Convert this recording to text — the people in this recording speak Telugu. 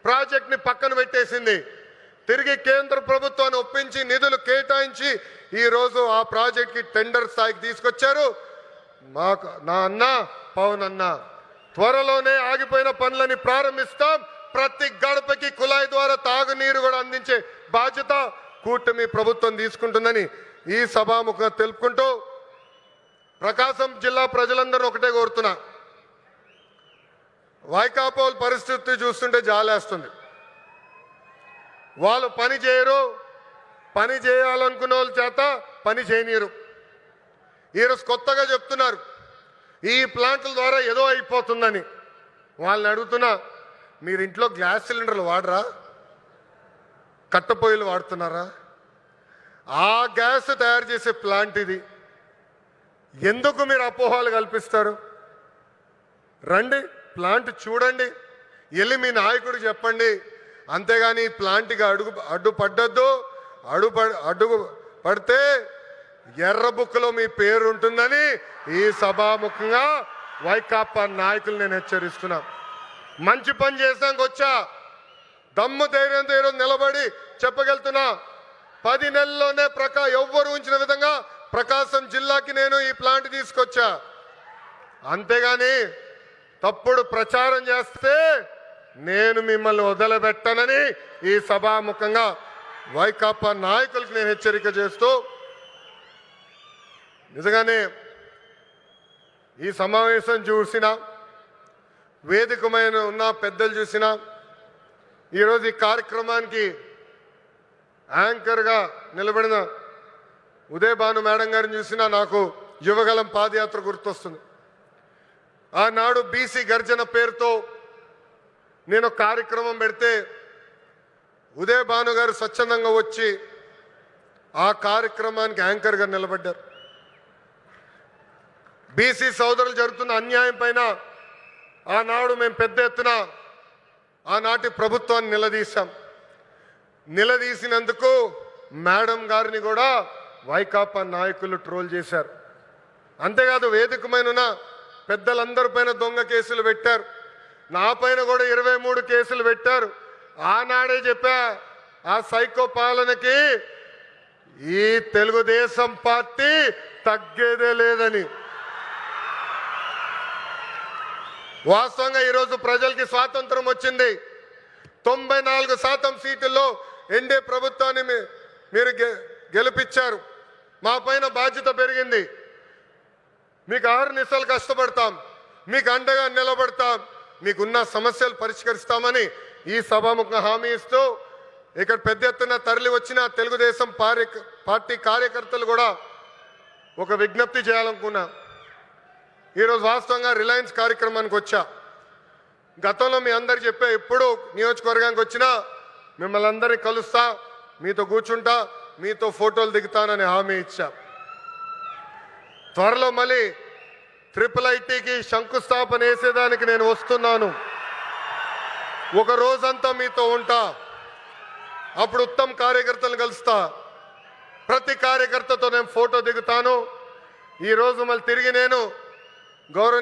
ప్రాజెక్ట్ని పక్కన పెట్టేసింది. తిరిగి కేంద్ర ప్రభుత్వాన్ని ఒప్పించి నిధులు కేటాయించి ఈరోజు ఆ ప్రాజెక్ట్కి టెండర్ స్థాయికి తీసుకొచ్చారు. నా అన్న పవన్ అన్న త్వరలోనే ఆగిపోయిన పనులని ప్రారంభిస్తాం. ప్రతి గడపకి కుళాయి ద్వారా తాగునీరు కూడా అందించే బాధ్యత కూటమి ప్రభుత్వం తీసుకుంటుందని ఈ సభాముఖంగా తెలుపుకుంటూ ప్రకాశం జిల్లా ప్రజలందరూ ఒకటే కోరుతున్నా, వైకాపా పరిస్థితి చూస్తుంటే జాలేస్తుంది. వాళ్ళు పని చేయరు, పని చేయాలనుకున్న వాళ్ళ చేత పని చేయనీరు. ఈరోజు కొత్తగా చెప్తున్నారు ఈ ప్లాంట్ల ద్వారా ఏదో అయిపోతుందని. వాళ్ళని అడుగుతున్నా, మీరు ఇంట్లో గ్యాస్ సిలిండర్లు వాడరా, కట్టెపొయ్యిలు వాడుతున్నారా? ఆ గ్యాస్ తయారు చేసే ప్లాంట్ ఇది. ఎందుకు మీరు అపోహలు కల్పిస్తారు? రండి, ప్లాంట్ చూడండి, వెళ్ళి మీ నాయకుడు చెప్పండి. అంతేగాని ఈ ప్లాంట్కి అడ్డు పడితే ఎర్ర బుక్లో మీ పేరు ఉంటుందని ఈ సభాముఖంగా వైకాపా నాయకులు నేను హెచ్చరిస్తున్నా. మంచి పని చేసాక వచ్చా, దమ్ము ధైర్యంతో ఈరోజు నిలబడి చెప్పగలుగుతున్నా. 10 నెలల్లోనే ఎవ్వరు ఉంచిన విధంగా ప్రకాశం జిల్లాకి నేను ఈ ప్లాంట్ తీసుకొచ్చా. అంతేగాని తప్పుడు ప్రచారం చేస్తే నేను మిమ్మల్ని వదిలిపెట్టనని ఈ సభాముఖంగా వైకాపా నాయకులకు నేను హెచ్చరిక చేస్తూ, నిజంగానే ఈ సమావేశం చూసినా, వేదికమైన ఉన్న పెద్దలు చూసినా, ఈరోజు ఈ కార్యక్రమానికి యాంకర్గా నిలబడిన ఉదయభాను మేడం గారిని చూసినా నాకు యువగలం పాదయాత్ర గుర్తొస్తుంది. ఆనాడు బీసీ గర్జన పేరుతో నేను కార్యక్రమం పెడితే ఉదయభాను గారు స్వచ్ఛందంగా వచ్చి ఆ కార్యక్రమానికి యాంకర్గా నిలబడ్డారు. బీసీ సోదరులు జరుగుతున్న అన్యాయం పైన ఆనాడు మేము పెద్ద ఎత్తున ఆనాటి ప్రభుత్వాన్ని నిలదీశాం. నిలదీసినందుకు మేడం గారిని కూడా వైకాపా నాయకులు ట్రోల్ చేశారు. అంతేకాదు వేదికమైన పెద్దలందరి పైన దొంగ కేసులు పెట్టారు. నా పైన కూడా 23 కేసులు పెట్టారు. ఆనాడే చెప్పా, ఆ సైకో పాలనకి ఈ తెలుగుదేశం పార్టీ తగ్గేదే లేదని. వాస్తవంగా ఈరోజు ప్రజలకి స్వాతంత్రం వచ్చింది. 94% సీట్లలో ఎన్డీఏ ప్రభుత్వాన్ని మీరు గెలిపించారు. మా పైన బాధ్యత పెరిగింది. మీకు 6 నిమిషాలు కష్టపడతాం, మీకు అండగా నిలబడతాం, మీకున్న సమస్యలు పరిష్కరిస్తామని ఈ సభాముఖంగా హామీ ఇస్తూ, ఇక్కడ పెద్ద ఎత్తున తరలి వచ్చిన తెలుగుదేశం పార్టీ కార్యకర్తలు కూడా ఒక విజ్ఞప్తి చేయాలనుకున్నా. ఈరోజు వాస్తవంగా రిలయన్స్ కార్యక్రమానికి వచ్చా. గతంలో మీ అందరు చెప్పే, ఎప్పుడు నియోజకవర్గానికి వచ్చినా మిమ్మల్ని అందరినీ కలుస్తా, మీతో కూర్చుంటా, మీతో ఫోటోలు దిగుతానని హామీ ఇచ్చా. త్వరలో మళ్ళీ IIITకి శంకుస్థాపన వేసేదానికి నేను వస్తున్నాను. ఒక రోజంతా మీతో ఉంటా. అప్పుడు ఉత్తమ కార్యకర్తలను కలుస్తా. ప్రతి కార్యకర్తతో నేను ఫోటో దిగుతాను. ఈరోజు మళ్ళీ తిరిగి నేను గౌరవ